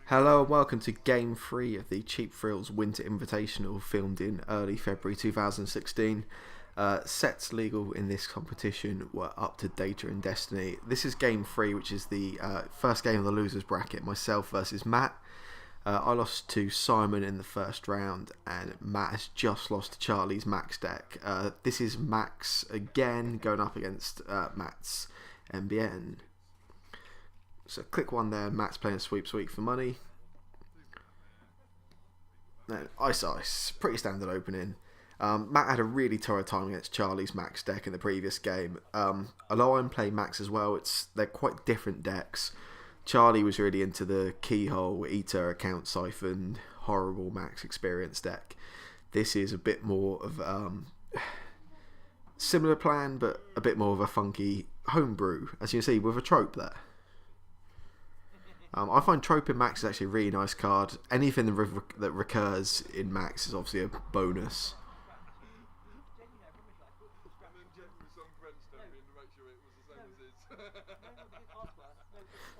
Hello and welcome to Game 3 of the Cheap Thrills Winter Invitational, filmed in early February 2016. Sets legal in this competition were up to Data and Destiny. This is Game 3, which is the first game of the losers bracket, myself versus Matt. I lost to Simon in the first round, and Matt has just lost to Charlie's MaXx deck. This is MaXx again, going up against Matt's MBN. So click one there. Matt's playing Sweep Sweep for money. Then Ice Ice, pretty standard opening. Matt had a really torrid time against Charlie's MaXx deck in the previous game. Although I'm playing MaXx as well, they're quite different decks. Charlie was really into the Keyhole, Eater, Account Siphon, horrible MaXx experience deck. This is a bit more of similar plan, but a bit more of a funky homebrew, as you can see, with a trope there. I find Trope in MaXx is actually a really nice card. Anything that recurs in MaXx is obviously a bonus.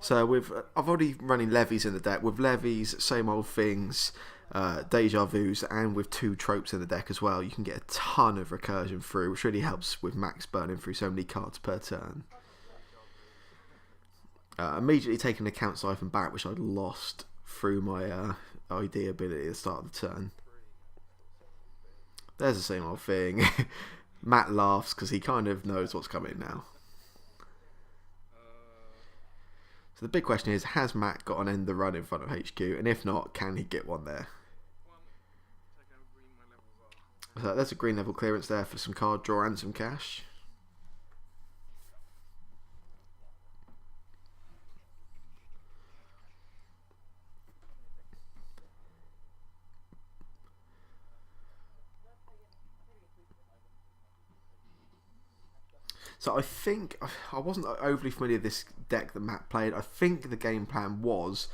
So I've already running levies in the deck. With levies, same old things, deja vus, and with two tropes in the deck as well, you can get a ton of recursion through, which really helps with MaXx burning through so many cards per turn. Immediately taking the Account Siphon back, which I'd lost through my ID ability at the start of the turn. There's the same old thing. Matt laughs because he kind of knows what's coming now. So the big question is, has Matt got an end the run in front of HQ? And if not, can he get one there? So there's a green level clearance there for some card draw and some cash. So I think, I wasn't overly familiar with this deck that Matt played. I think the game plan was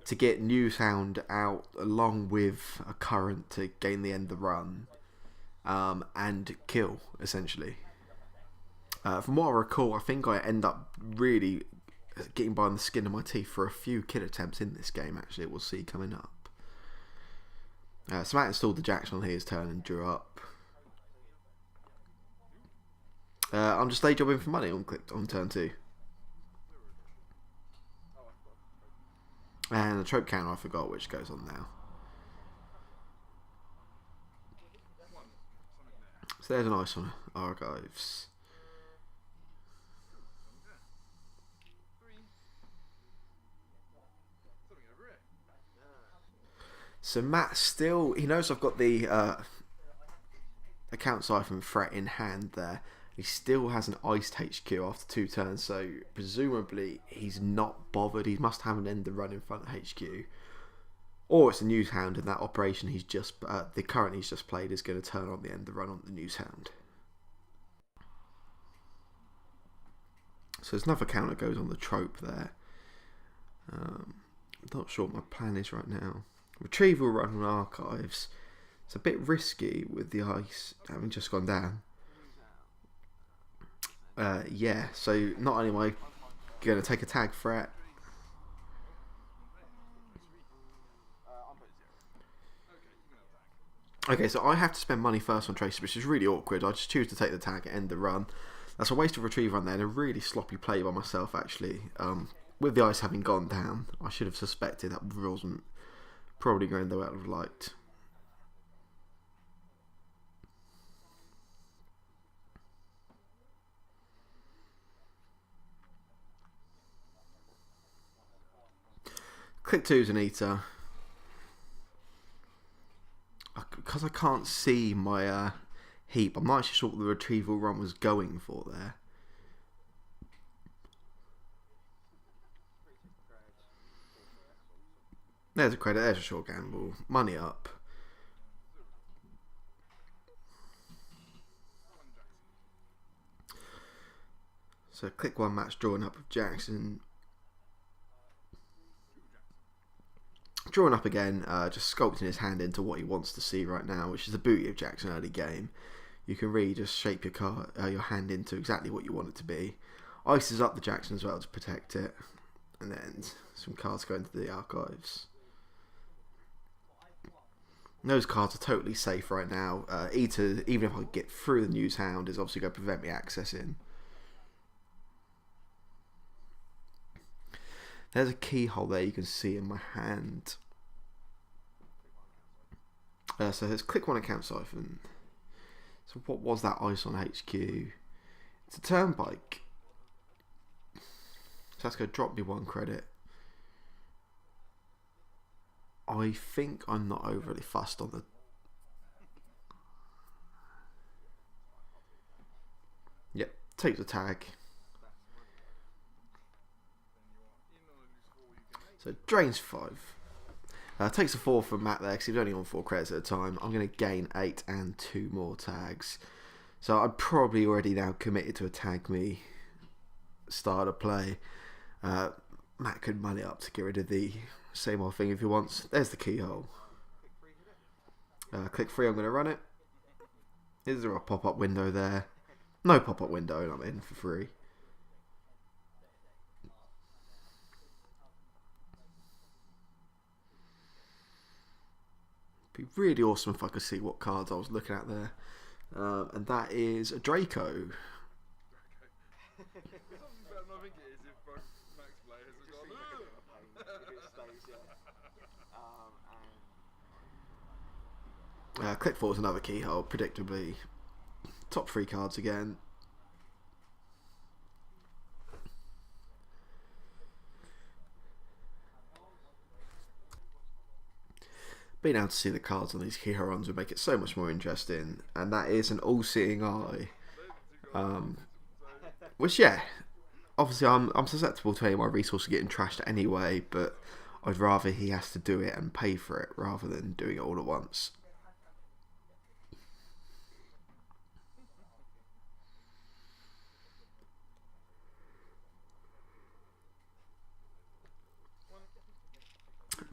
to get Newshound out along with a Current to gain the end of the run and kill, essentially. From what I recall, I think I end up really getting by on the skin of my teeth for a few kill attempts in this game, actually. We'll see coming up. So Matt installed the Jackson on his turn and drew up. I'm just day jobbing for money on turn 2. And the trope counter I forgot, which goes on now. So there's a nice one. Archives. So Matt still, he knows I've got the Account Siphon threat in hand there. He still has an iced HQ after 2 turns, so presumably he's not bothered. He must have an end the run in front of HQ. Or it's a Newshound, and that operation the current he's just played is going to turn on the end the run on the Newshound. So there's another counter goes on the trope there. I'm not sure what my plan is right now. Retrieval run on archives. It's a bit risky with the ice having just gone down. Yeah, so not only am I going to take a tag threat, okay, so I have to spend money first on Tracer, which is really awkward. I just choose to take the tag and end the run. That's a waste of retrieve run there, and a really sloppy play by myself, actually. With the ice having gone down, I should have suspected that wasn't probably going the way I would have liked. Click 2 is an Eater. Because I can't see my heap, I'm not actually sure what the retrieval run was going for there. There's a credit, there's a short gamble. Money up. So click 1 match drawing up with Jackson. Drawing up again, just sculpting his hand into what he wants to see right now, which is the booty of Jackson early game. You can really just shape your hand into exactly what you want it to be. Ices up the Jackson as well to protect it. And then some cards go into the archives. Those cards are totally safe right now. Even if I get through the News Hound, is obviously going to prevent me accessing. There's a keyhole there you can see in my hand. So let's click one account siphon. So what was that ice on HQ? It's a turnpike. So that's going to drop me 1 credit. I think I'm not overly fussed on the... Yep, take the tag. So drains 5. Takes a 4 from Matt there because he was only on 4 credits at a time. I'm going to gain 8 and 2 more tags. So I'm probably already now committed to a tag me start of play. Matt could money up to get rid of the same old thing if he wants. There's the keyhole. Click 3, I'm going to run it. Is there a pop-up window there? No pop-up window, and I'm in for free. Be really awesome if I could see what cards I was looking at there. And that is a Draco. Click 4 is another keyhole, predictably. Top 3 cards again. Being able to see the cards on these keyhole runs would make it so much more interesting, and that is an all-seeing eye. Which, yeah, obviously I'm susceptible to any of my resources getting trashed anyway, but I'd rather he has to do it and pay for it rather than doing it all at once.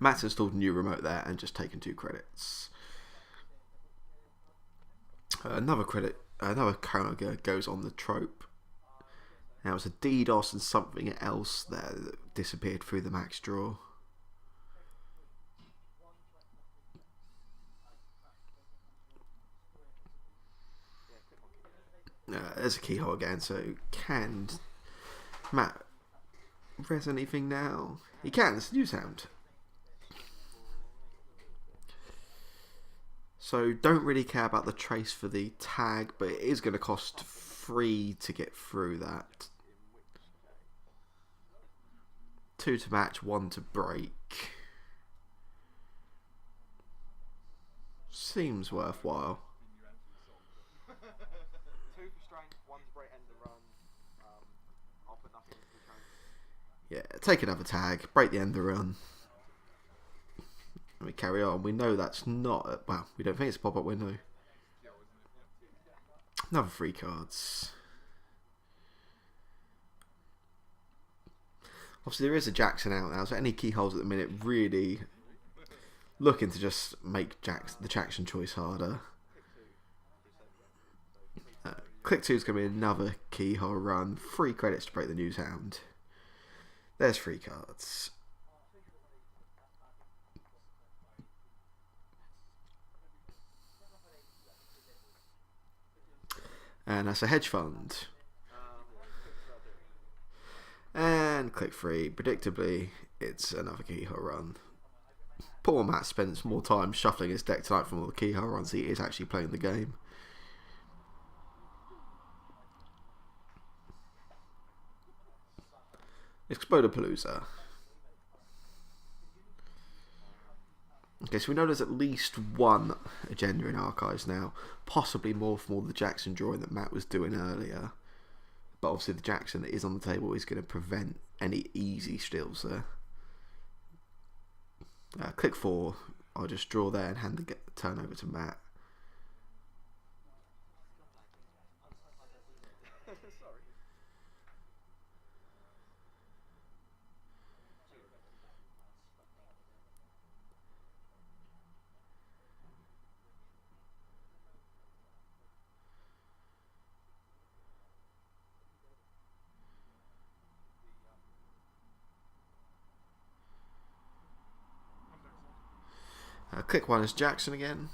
Matt's installed a new remote there and just taken 2 credits. Another counter goes on the trope. Now it's a DDoS and something else there that disappeared through the MaXx draw. There's a keyhole again, so can Matt res anything now? He can, it's a News Hound. So don't really care about the trace for the tag, but it is going to cost 3 to get through that. 2 to match, 1 to break. Seems worthwhile. 2 for strength, 1 to break end the run. I'll put nothing into the train. Yeah, take another tag, break the end of the run. We carry on. We know that's not... well, we don't think it's a pop-up window. Another 3 cards. Obviously, there is a Jackson out now, so any keyholes at the minute really looking to just make the Jackson choice harder. Click 2 is going to be another keyhole run. 3 credits to break the News Hound. There's 3 cards. And that's a hedge fund. And click 3. Predictably, it's another keyhole run. Poor Matt spends more time shuffling his deck tonight from all the keyhole runs he is actually playing the game. Explodapalooza. Okay, so we know there's at least 1 agenda in archives now, possibly more from all the Jackson drawing that Matt was doing earlier. But obviously the Jackson that is on the table is going to prevent any easy steals there. Click 4, I'll just draw there and hand the turn over to Matt. Click 1 is Jackson again.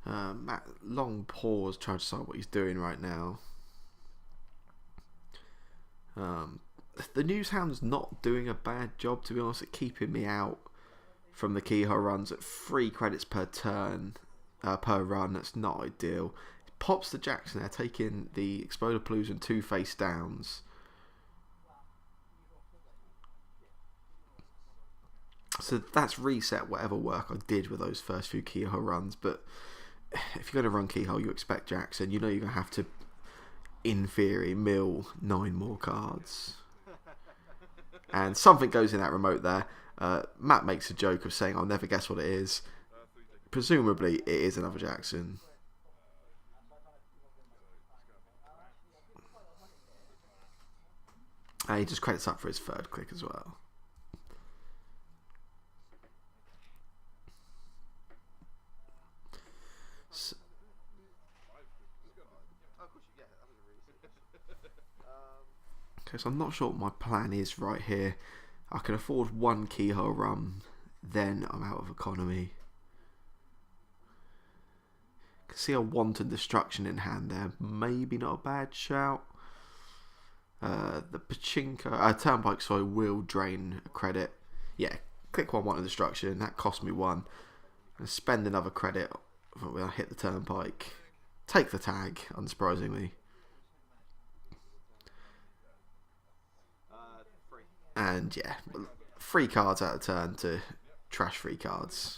Matt, long pause trying to decide what he's doing right now. The Newshound's not doing a bad job, to be honest, at keeping me out from the keyhole runs at 3 credits per turn, per run. That's not ideal. Pops the Jackson there, taking the Explodapalooza and 2 face downs. So that's reset whatever work I did with those first few keyhole runs. But if you're going to run keyhole, you expect Jackson. You know you're going to have to, in theory, mill 9 more cards. And something goes in that remote there. Matt makes a joke of saying, "I'll never guess what it is." Presumably, it is another Jackson. And he just credits up for his 3rd click as well. So, okay, so I'm not sure what my plan is right here. I can afford 1 keyhole run, then I'm out of economy. Can see a wanton destruction in hand there. Maybe not a bad shout. The Pachinko, Turnpike, so will drain a credit. Yeah, click 1 wanton destruction. That cost me 1. And spend another credit when I hit the Turnpike. Take the tag, unsurprisingly. And yeah, 3 cards out of turn to trash 3 cards.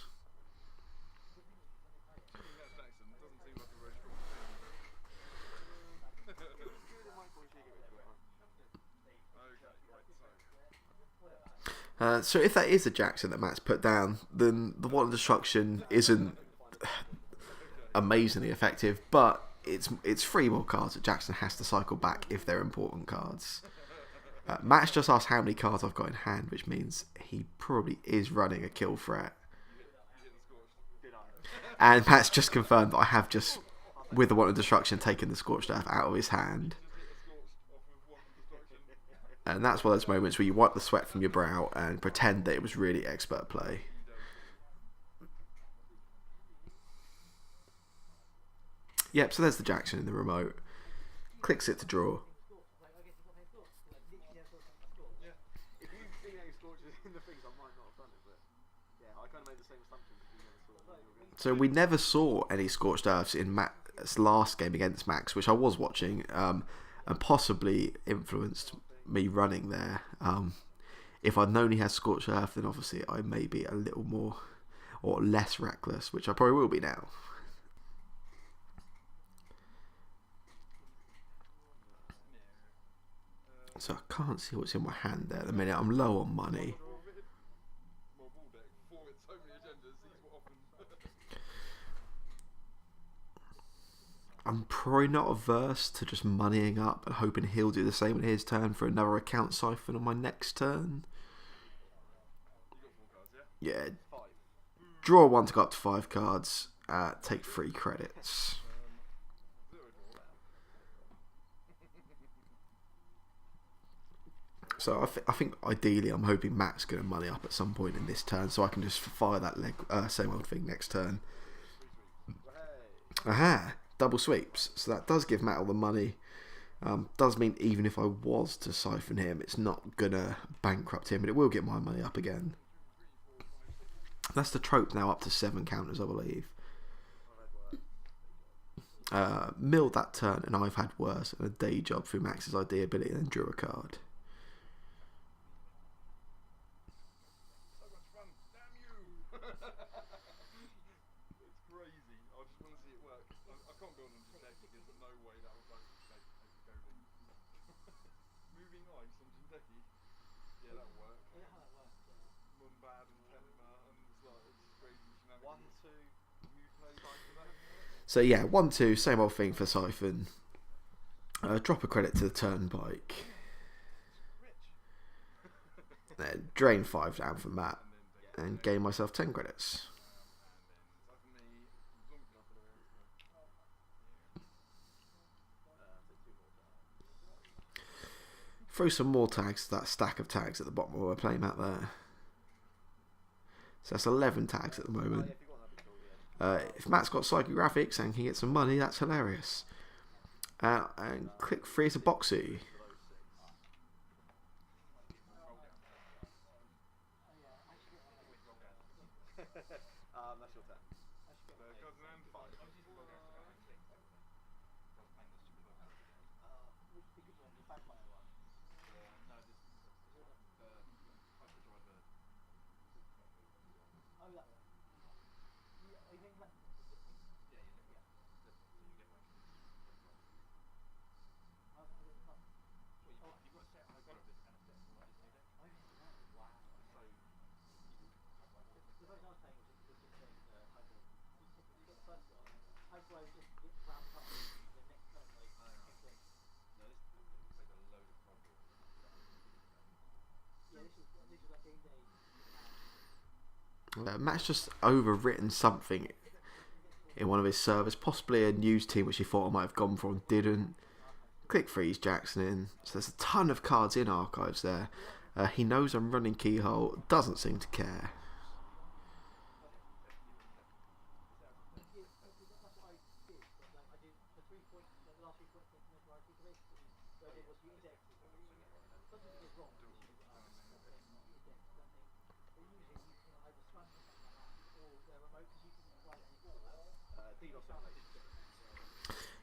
So if that is a Jackson that Matt's put down, then the Wanton Destruction isn't amazingly effective, but it's 3 more cards that Jackson has to cycle back if they're important cards. Matt's just asked how many cards I've got in hand, which means he probably is running a kill threat. And Matt's just confirmed that I have just, with the Wanton Destruction, taken the Scorched Earth out of his hand. And that's one of those moments where you wipe the sweat from your brow and pretend that it was really expert play. Yep, so there's the Jackson in the remote. Clicks it to draw. So we never saw any Scorched Earths in Matt's last game against MaXx, which I was watching, and possibly influenced me running there. If I'd known he has Scorched Earth, then obviously I may be a little more or less reckless, which I probably will be now. So I can't see what's in my hand there at the minute. I'm low on money. I'm probably not averse to just moneying up and hoping he'll do the same on his turn for another account siphon on my next turn. Yeah. Draw 1 to go up to 5 cards. Take 3 credits. So I think ideally I'm hoping Matt's going to money up at some point in this turn, so I can just fire that same old thing next turn. Aha! Double sweeps. So that does give Matt all the money. Does mean even if I was to siphon him, it's not going to bankrupt him, but it will get my money up again. That's the trope now up to 7 counters, I believe. Milled that turn, and I've had worse, and a day job through Max's ID ability, and then drew a card. So yeah, 1-2, same old thing for Siphon. Drop a credit to the Turnpike. Then drain 5 down from Matt. And gain myself 10 credits. Throw some more tags to that stack of tags at the bottom of my playmat there. So that's 11 tags at the moment. If Matt's got psychographics and can get some money, that's hilarious. And click free as a boxy. That's your turn. Matt's just overwritten something in one of his servers, possibly a news team which he thought I might have gone for and didn't. Click freeze Jackson in. So there's a ton of cards in archives there. He knows I'm running Keyhole, doesn't seem to care.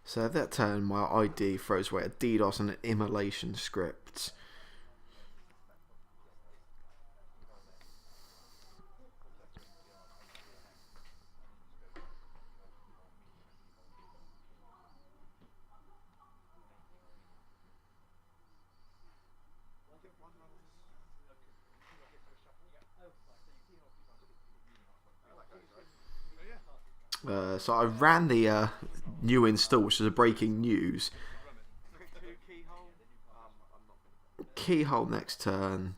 So at that turn, my ID throws away a DDoS and an immolation script. So I ran the new install, which is a breaking news. Keyhole next turn.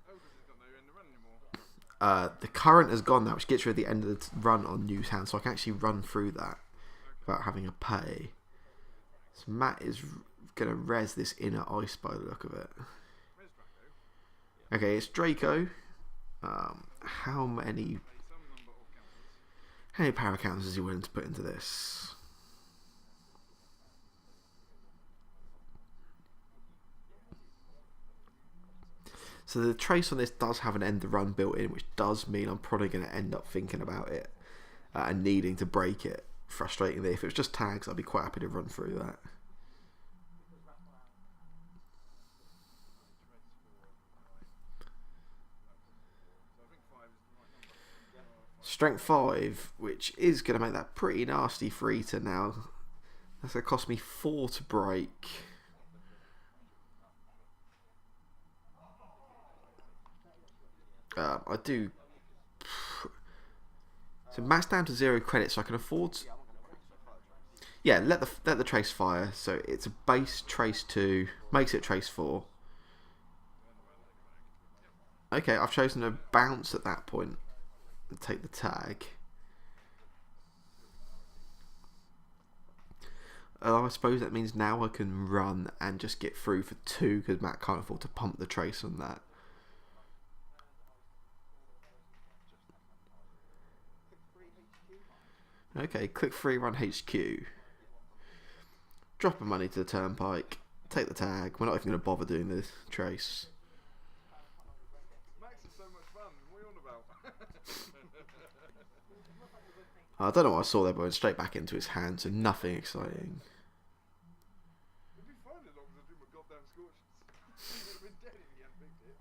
The current has gone now, which gets rid of the end of the run on news hand, so I can actually run through that without having a pay. So Matt is going to res this inner ice by the look of it. Okay, it's Draco. How many power counters is he willing to put into this? So the trace on this does have an end of run built in, which does mean I'm probably going to end up thinking about it and needing to break it. Frustratingly, if it was just tags, I'd be quite happy to run through that. Strength 5, which is going to make that pretty nasty for Eater now. That's going to cost me 4 to break. I do. So max down to 0 credits, so I can afford. Yeah, let the trace fire. So it's a base trace 2, makes it trace 4. Okay, I've chosen to bounce at that point and take the tag. I suppose that means now I can run and just get through for 2 because Matt can't afford to pump the trace on that. Okay, click free, run HQ. Drop a money to the turnpike. Take the tag. We're not even going to bother doing this trace. MaXx is so much fun. What are you on about? I don't know what I saw there, but went straight back into his hand, so nothing exciting. It'd be fine as long as I do my goddamn scorches. You'd have been dead if you hadn't picked it.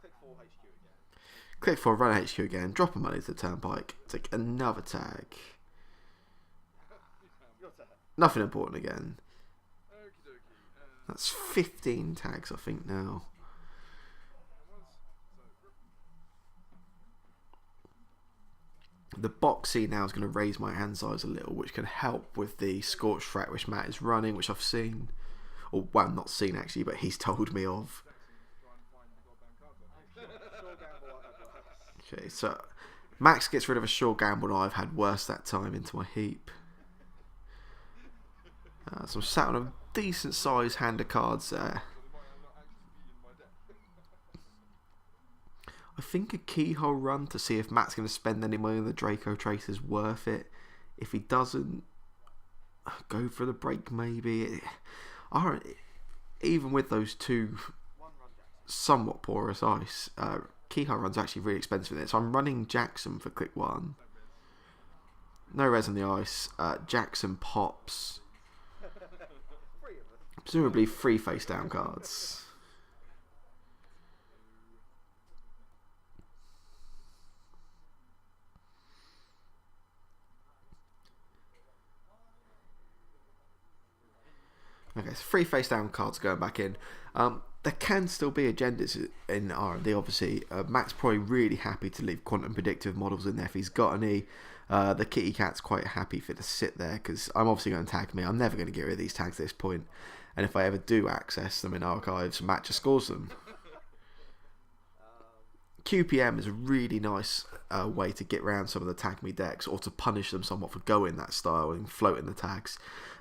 Click 4 HQ again. Click 4, run HQ again. Drop a money to the turnpike. Take another tag. Nothing important again. That's 15 tags, I think, now. The boxy now is going to raise my hand size a little, which can help with the scorch threat which Matt is running, which I've seen. Or, well, not seen actually, but he's told me of. Okay, so MaXx gets rid of a sure gamble, and I've had worse that time into my heap. So I'm sat on a decent sized hand of cards there. I think a keyhole run to see if Matt's going to spend any money on the Draco Trace is worth it. If he doesn't, go for the break maybe. Even with those two somewhat porous ice, keyhole run's actually really expensive in it. So I'm running Jackson for click 1. No res on the ice. Jackson pops. Presumably 3 face down cards. Okay, so 3 face down cards going back in. There can still be agendas in R&D, obviously. Matt's probably really happy to leave quantum predictive models in there if he's got any. The kitty cat's quite happy for it to sit there because I'm obviously going to tag me. I'm never going to get rid of these tags at this point. And if I ever do access them in archives, Matt just scores them. QPM is a really nice way to get around some of the tag me decks or to punish them somewhat for going that style and floating the tags.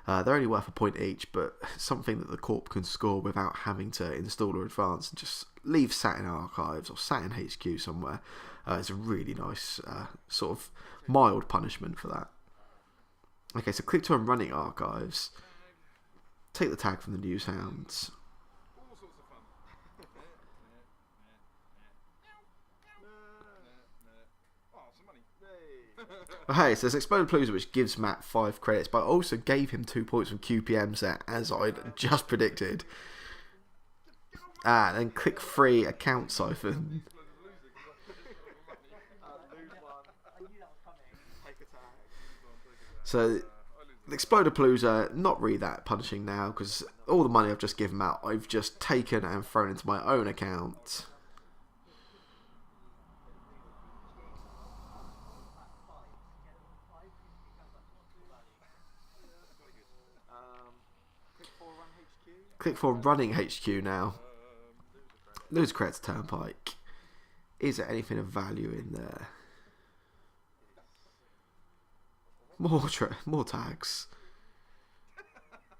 They're only worth a point each, but something that the Corp can score without having to install or advance and just leave sat in archives or sat in HQ somewhere is a really nice sort of mild punishment for that. Okay, so click to running archives. Take the tag from the news hounds. Okay, so there's Exploded Palooza, which gives Matt 5 credits, but I also gave him 2 points from QPMs there, as I'd just predicted. And then click 3, account siphon. So, the Exploded Palooza, not really that punishing now, because all the money I've just given out, I've just taken and thrown into my own account. Click for running HQ now. Lose credits Turnpike. Is there anything of value in there? More tags.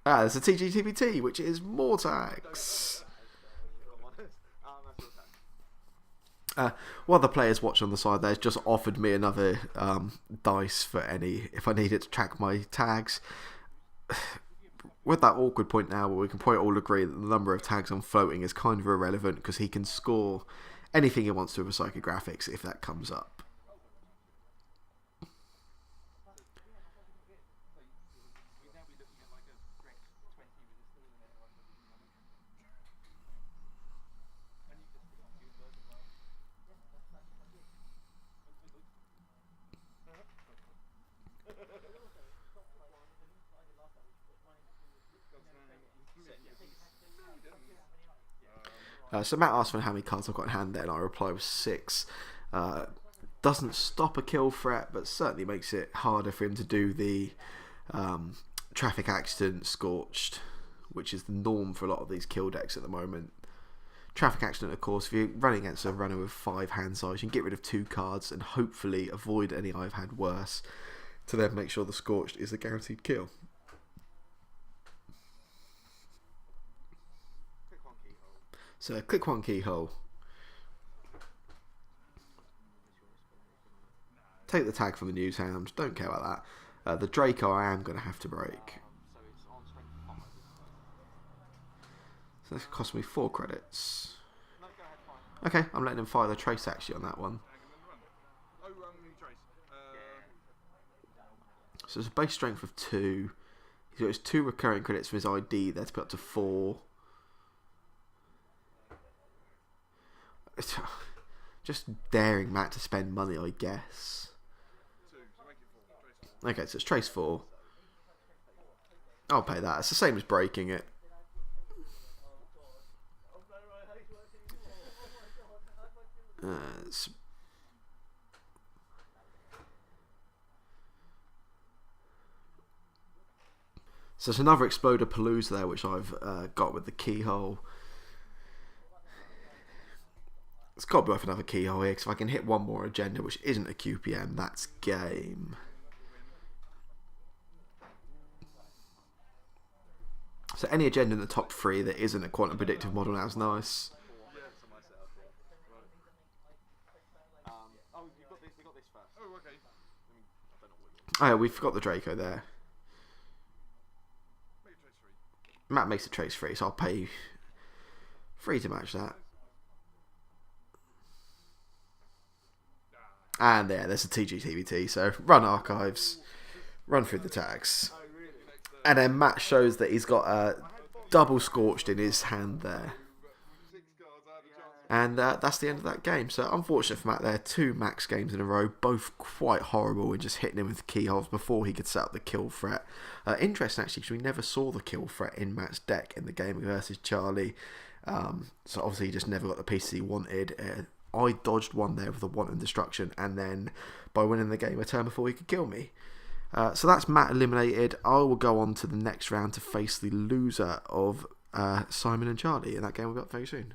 There's a TGTBT, which is more tags. One of the players watching on the side there's just offered me another dice for any if I needed to track my tags. With that awkward point now where we can probably all agree that the number of tags on floating is kind of irrelevant because he can score anything he wants to with psychographics if that comes up. So Matt asked for how many cards I've got in hand there, and I reply with 6. Doesn't stop a kill threat, but certainly makes it harder for him to do the traffic accident scorched, which is the norm for a lot of these kill decks at the moment. Traffic accident, of course, if you're running against a runner with 5 hand size, you can get rid of 2 cards and hopefully avoid any I've had worse to then make sure the scorched is a guaranteed kill. So click 1 keyhole. Take the tag from the news hound. Don't care about that. The Draco I am going to have to break. So this cost me 4 credits. Okay, I'm letting him fire the trace actually on that one. So it's a base strength of 2. He's got his 2 recurring credits from his ID there to put up to 4. Just daring Matt to spend money, I guess. Okay, so it's trace 4. I'll pay that. It's the same as breaking it. So there's another Exploder Palooza there, which I've got with the keyhole. It's got to be worth another keyhole here, because if I can hit one more agenda, which isn't a QPM, that's game. So So any agenda in the top 3 that isn't a quantum predictive model now is nice. Oh, we got this first. Oh, okay. I mean, I don't know what Oh, yeah, we forgot the Draco there. Make a trace 3. Matt makes a trace 3, so I'll pay you 3 to match that. And there's a TGTVT, so run archives, run through the tags. And then Matt shows that he's got a double scorched in his hand there. 6 cards, I had a chance. And that's the end of that game. So unfortunate for Matt there, 2 MaXx games in a row, both quite horrible and just hitting him with keyholes before he could set up the kill threat. Interesting actually, because we never saw the kill threat in Matt's deck in the game versus Charlie. So obviously he just never got the pieces he wanted. I dodged one there with a wanton destruction, and then by winning the game a turn before he could kill me. So that's Matt eliminated. I will go on to the next round to face the loser of Simon and Charlie, and that game will be up very soon.